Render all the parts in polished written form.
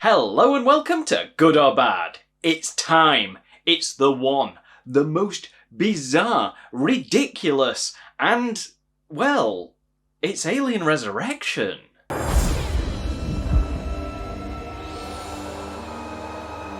Hello and welcome to Good or Bad. It's time. It's the one, the most bizarre, ridiculous, and, well, it's Alien Resurrection.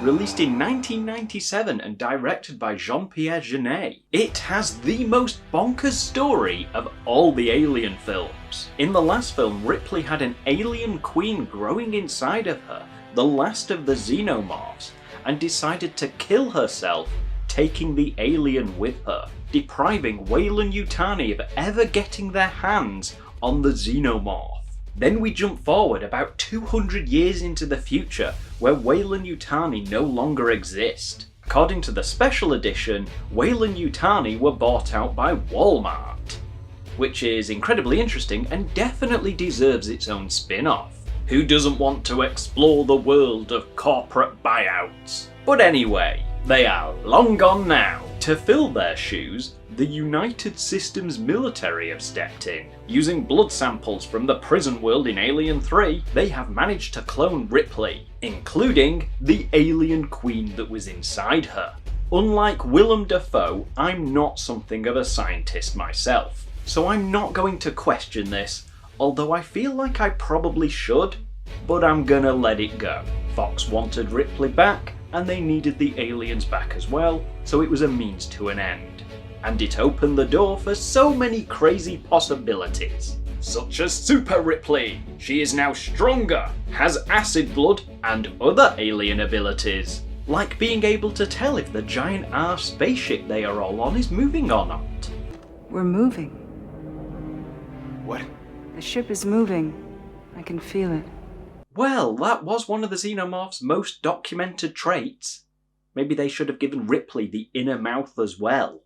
Released in 1997 and directed by Jean-Pierre Jeunet, it has the most bonkers story of all the Alien films. In the last film, Ripley had an alien queen growing inside of her, the last of the xenomorphs, and decided to kill herself, taking the alien with her, depriving Weyland-Yutani of ever getting their hands on the xenomorph. Then we jump forward about 200 years into the future, where Weyland-Yutani no longer exist. According to the special edition, Weyland-Yutani were bought out by Walmart, which is incredibly interesting and definitely deserves its own spin-off. Who doesn't want to explore the world of corporate buyouts? But anyway, they are long gone now. To fill their shoes, the United Systems military have stepped in. Using blood samples from the prison world in Alien 3, they have managed to clone Ripley, including the alien queen that was inside her. Unlike Willem Dafoe, I'm not something of a scientist myself, so I'm not going to question this, although I feel like I probably should, but I'm gonna let it go. Fox wanted Ripley back, and they needed the aliens back as well, so it was a means to an end. And it opened the door for so many crazy possibilities. Such as Super Ripley. She is now stronger, has acid blood, and other alien abilities. Like being able to tell if the giant R spaceship they are all on is moving or not. We're moving. What? The ship is moving. I can feel it. Well, that was one of the xenomorph's most documented traits. Maybe they should have given Ripley the inner mouth as well.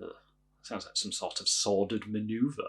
Ugh, sounds like some sort of sordid maneuver.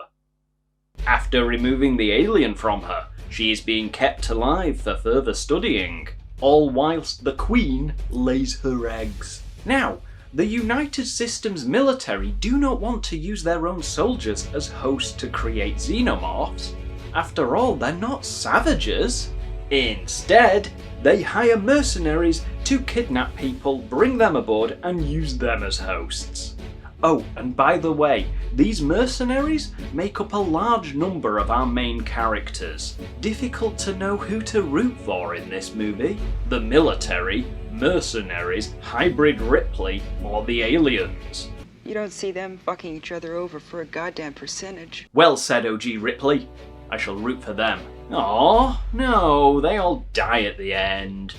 After removing the alien from her, she is being kept alive for further studying, all whilst the Queen lays her eggs. Now, the United Systems military do not want to use their own soldiers as hosts to create xenomorphs. After all, they're not savages. Instead, they hire mercenaries to kidnap people, bring them aboard, and use them as hosts. Oh, and by the way, these mercenaries make up a large number of our main characters. Difficult to know who to root for in this movie. The military, mercenaries, hybrid Ripley, or the aliens. You don't see them fucking each other over for a goddamn percentage. Well said, OG Ripley. I shall root for them. Aw, no, they all die at the end.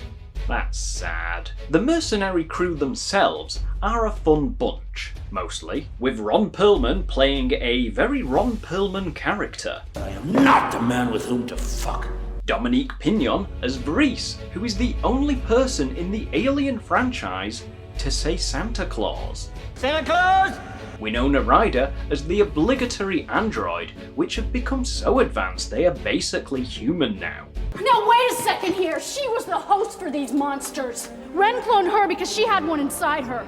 That's sad. The mercenary crew themselves are a fun bunch, mostly, with Ron Perlman playing a very Ron Perlman character. I am not the man with whom to fuck. Dominique Pignon as Brice, who is the only person in the Alien franchise to say Santa Claus. Santa Claus! Winona Ryder as the obligatory android, which have become so advanced they are basically human now. Now wait a second here, she was the host for these monsters. Ren cloned her because she had one inside her.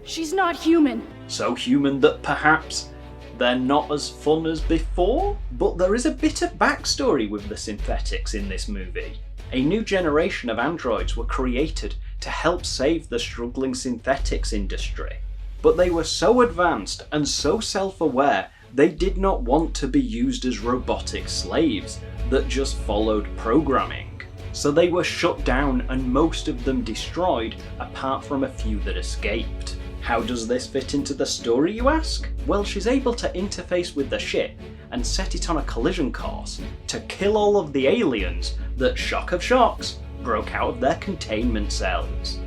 She's not human. So human that perhaps they're not as fun as before? But there is a bit of backstory with the synthetics in this movie. A new generation of androids were created to help save the struggling synthetics industry. But they were so advanced and so self-aware they did not want to be used as robotic slaves that just followed programming. So they were shut down and most of them destroyed, apart from a few that escaped. How does this fit into the story, you ask? Well, she's able to interface with the ship and set it on a collision course to kill all of the aliens that, shock of shocks, broke out of their containment cells.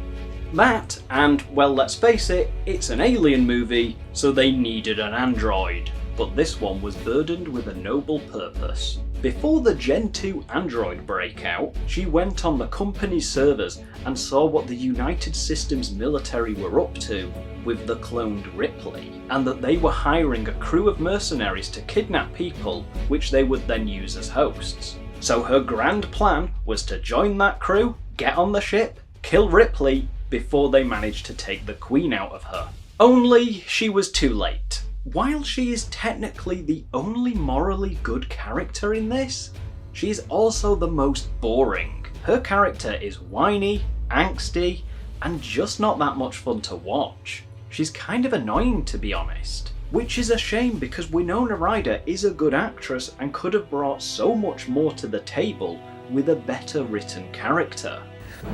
That, and, well, let's face it, it's an alien movie, so they needed an android. But this one was burdened with a noble purpose. Before the Gen 2 android breakout, she went on the company's servers and saw what the United Systems military were up to with the cloned Ripley, and that they were hiring a crew of mercenaries to kidnap people, which they would then use as hosts. So her grand plan was to join that crew, get on the ship, kill Ripley, before they managed to take the Queen out of her. Only she was too late. While she is technically the only morally good character in this, she is also the most boring. Her character is whiny, angsty, and just not that much fun to watch. She's kind of annoying, to be honest. Which is a shame because Winona Ryder is a good actress and could have brought so much more to the table with a better written character.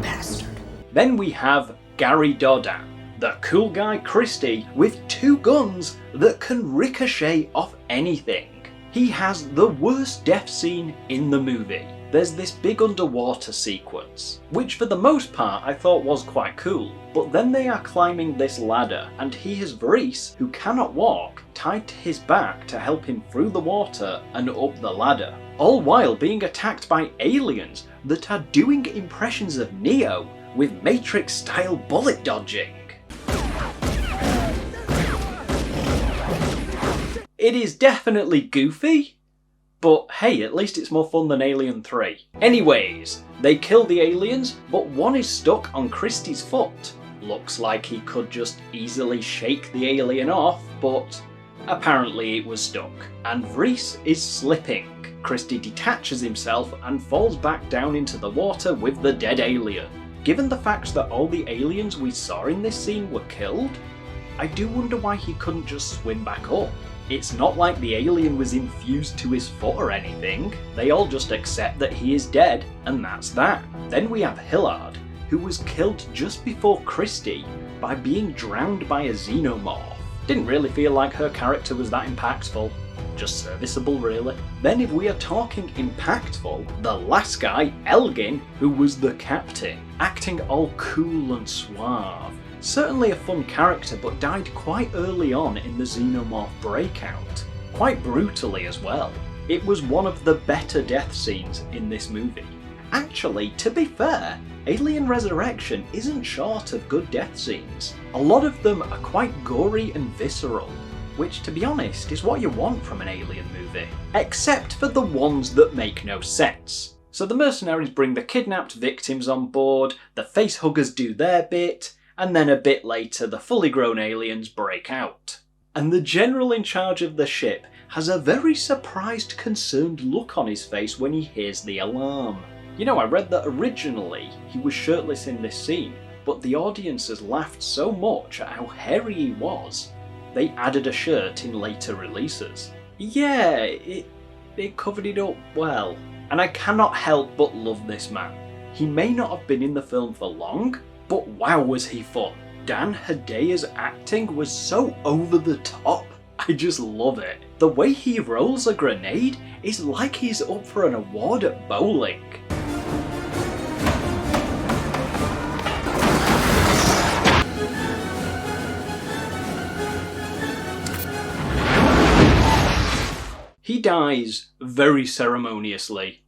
Bastard. Then we have Gary Dodan, the cool guy Christie with 2 guns that can ricochet off anything. He has the worst death scene in the movie. There's this big underwater sequence, which for the most part I thought was quite cool, but then they are climbing this ladder and he has Vreese, who cannot walk, tied to his back to help him through the water and up the ladder, all while being attacked by aliens that are doing impressions of Neo with Matrix-style bullet dodging. It is definitely goofy, but hey, at least it's more fun than Alien 3. Anyways, they kill the aliens, but one is stuck on Christie's foot. Looks like he could just easily shake the alien off, but apparently it was stuck. And Vreese is slipping. Christie detaches himself and falls back down into the water with the dead alien. Given the fact that all the aliens we saw in this scene were killed, I do wonder why he couldn't just swim back up. It's not like the alien was infused to his foot or anything. They all just accept that he is dead, and that's that. Then we have Hillard, who was killed just before Christie by being drowned by a xenomorph. Didn't really feel like her character was that impactful. Just serviceable, really. Then if we are talking impactful, the last guy, Elgin, who was the captain, acting all cool and suave. Certainly a fun character, but died quite early on in the xenomorph breakout. Quite brutally as well. It was one of the better death scenes in this movie. Actually, to be fair, Alien Resurrection isn't short of good death scenes. A lot of them are quite gory and visceral, which to be honest is what you want from an Alien movie. Except for the ones that make no sense. So the mercenaries bring the kidnapped victims on board, the facehuggers do their bit, and then a bit later the fully grown aliens break out. And the general in charge of the ship has a very surprised, concerned look on his face when he hears the alarm. You know, I read that originally he was shirtless in this scene, but the audience has laughed so much at how hairy he was, they added a shirt in later releases. Yeah, it covered it up well. And I cannot help but love this man. He may not have been in the film for long, but wow was he fun. Dan Hedaya's acting was so over the top, I just love it. The way he rolls a grenade is like he's up for an award at bowling. He dies very ceremoniously.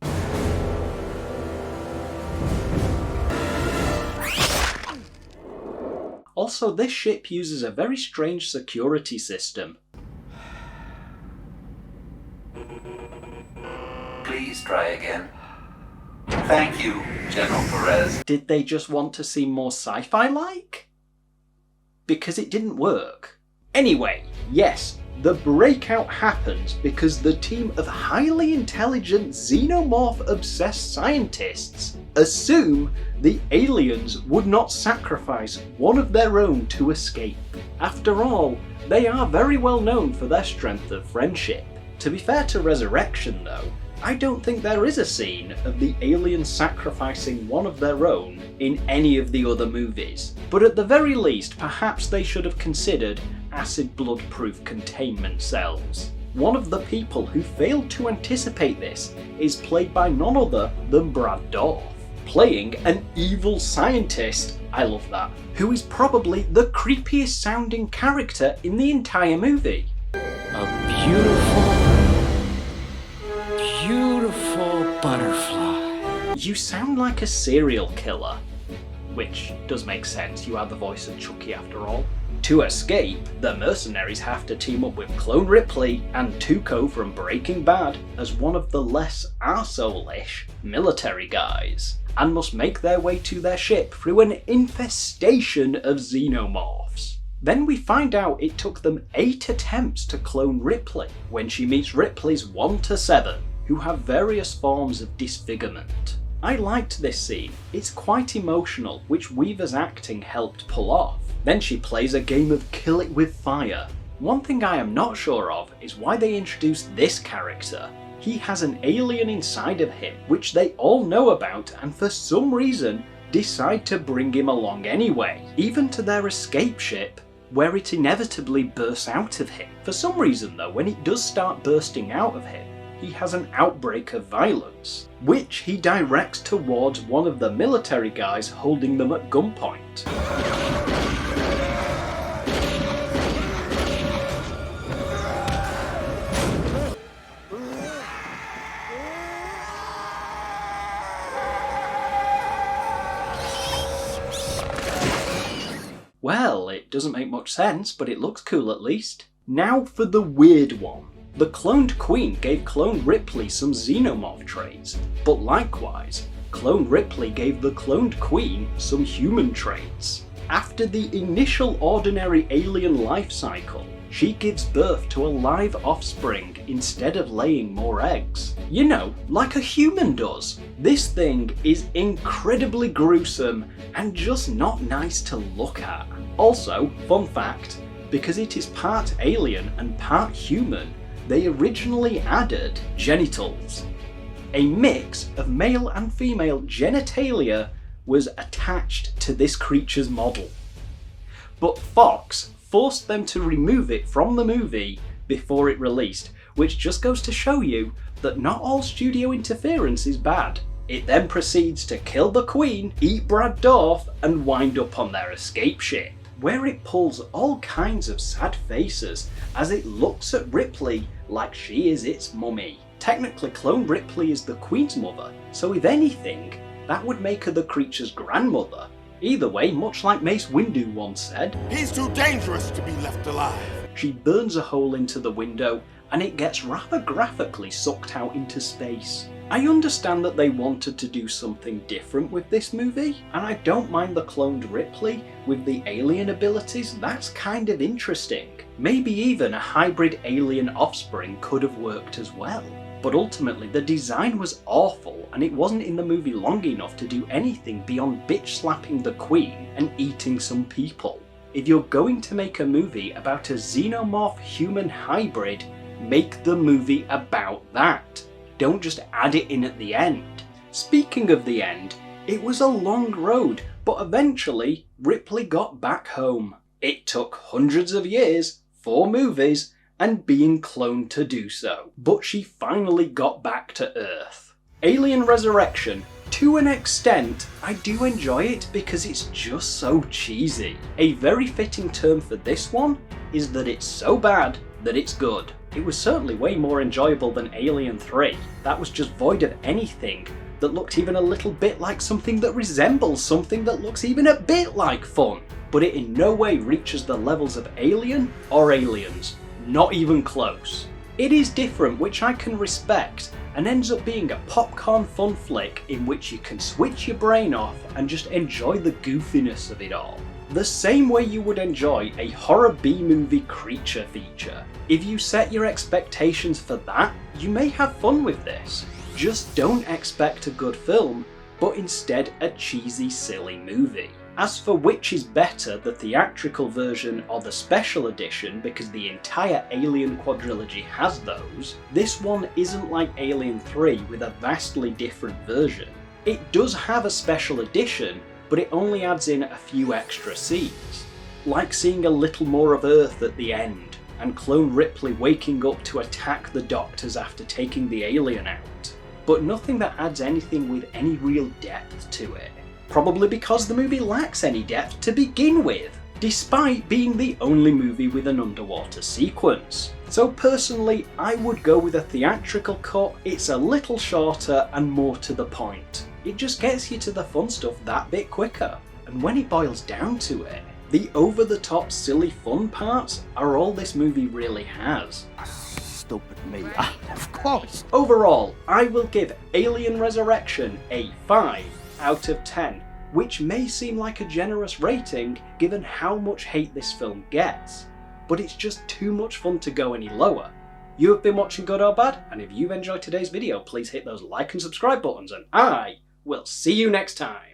Also, this ship uses a very strange security system. Please try again. Thank you, General Perez. Did they just want to seem more sci-fi-like? Because it didn't work. Anyway, yes, the breakout happens because the team of highly intelligent xenomorph-obsessed scientists assume the aliens would not sacrifice one of their own to escape. After all, they are very well known for their strength of friendship. To be fair to Resurrection though, I don't think there is a scene of the aliens sacrificing one of their own in any of the other movies. But at the very least, perhaps they should have considered acid blood-proof containment cells. One of the people who failed to anticipate this is played by none other than Brad Dourif, playing an evil scientist, I love that, who is probably the creepiest sounding character in the entire movie. A beautiful butterfly. You sound like a serial killer. Which does make sense, you are the voice of Chucky after all. To escape, the mercenaries have to team up with Clone Ripley and Tuco from Breaking Bad as one of the less arsehole-ish military guys, and must make their way to their ship through an infestation of xenomorphs. Then we find out it took them 8 attempts to clone Ripley when she meets Ripley's 1-7, who have various forms of disfigurement. I liked this scene, it's quite emotional, which Weaver's acting helped pull off. Then she plays a game of kill it with fire. One thing I am not sure of is why they introduced this character. He has an alien inside of him, which they all know about, and for some reason decide to bring him along anyway, even to their escape ship, where it inevitably bursts out of him. For some reason though, when it does start bursting out of him, he has an outbreak of violence, which he directs towards one of the military guys holding them at gunpoint. Well, it doesn't make much sense, but it looks cool at least. Now for the weird one. The cloned Queen gave Clone Ripley some xenomorph traits, but likewise, Clone Ripley gave the cloned Queen some human traits. After the initial ordinary alien life cycle, she gives birth to a live offspring instead of laying more eggs. You know, like a human does. This thing is incredibly gruesome and just not nice to look at. Also, fun fact, because it is part alien and part human, they originally added genitals. A mix of male and female genitalia was attached to this creature's model. But Fox forced them to remove it from the movie before it released, which just goes to show you that not all studio interference is bad. It then proceeds to kill the Queen, eat Brad Dourif, and wind up on their escape ship, where it pulls all kinds of sad faces as it looks at Ripley like she is its mummy. Technically, Clone Ripley is the Queen's mother, so if anything, that would make her the creature's grandmother. Either way, much like Mace Windu once said, "He's too dangerous to be left alive." She burns a hole into the window and it gets rather graphically sucked out into space. I understand that they wanted to do something different with this movie, and I don't mind the cloned Ripley with the alien abilities, that's kind of interesting. Maybe even a hybrid alien offspring could have worked as well. But ultimately the design was awful and it wasn't in the movie long enough to do anything beyond bitch slapping the Queen and eating some people. If you're going to make a movie about a xenomorph human hybrid, make the movie about that. Don't just add it in at the end. Speaking of the end, it was a long road, but eventually Ripley got back home. It took hundreds of years, 4 movies, and being cloned to do so, but she finally got back to Earth. Alien Resurrection, to an extent, I do enjoy it because it's just so cheesy. A very fitting term for this one is that it's so bad that it's good. It was certainly way more enjoyable than Alien 3. That was just void of anything that looked even a little bit like something that resembles something that looks even a bit like fun. But it in no way reaches the levels of Alien or Aliens. Not even close. It is different, which I can respect, and ends up being a popcorn fun flick in which you can switch your brain off and just enjoy the goofiness of it all. The same way you would enjoy a horror B-movie creature feature. If you set your expectations for that, you may have fun with this. Just don't expect a good film, but instead a cheesy, silly movie. As for which is better, the theatrical version or the special edition, because the entire Alien Quadrilogy has those, this one isn't like Alien 3 with a vastly different version. It does have a special edition, but it only adds in a few extra scenes, like seeing a little more of Earth at the end, and Clone Ripley waking up to attack the doctors after taking the alien out, but nothing that adds anything with any real depth to it. Probably because the movie lacks any depth to begin with, despite being the only movie with an underwater sequence. So personally, I would go with a theatrical cut. It's a little shorter and more to the point. It just gets you to the fun stuff that bit quicker. And when it boils down to it, the over-the-top silly fun parts are all this movie really has. Stupid me. Of course. Overall, I will give Alien Resurrection a 5 out of 10, which may seem like a generous rating given how much hate this film gets, but it's just too much fun to go any lower. You have been watching Good or Bad, and if you've enjoyed today's video, please hit those like and subscribe buttons, and I will see you next time.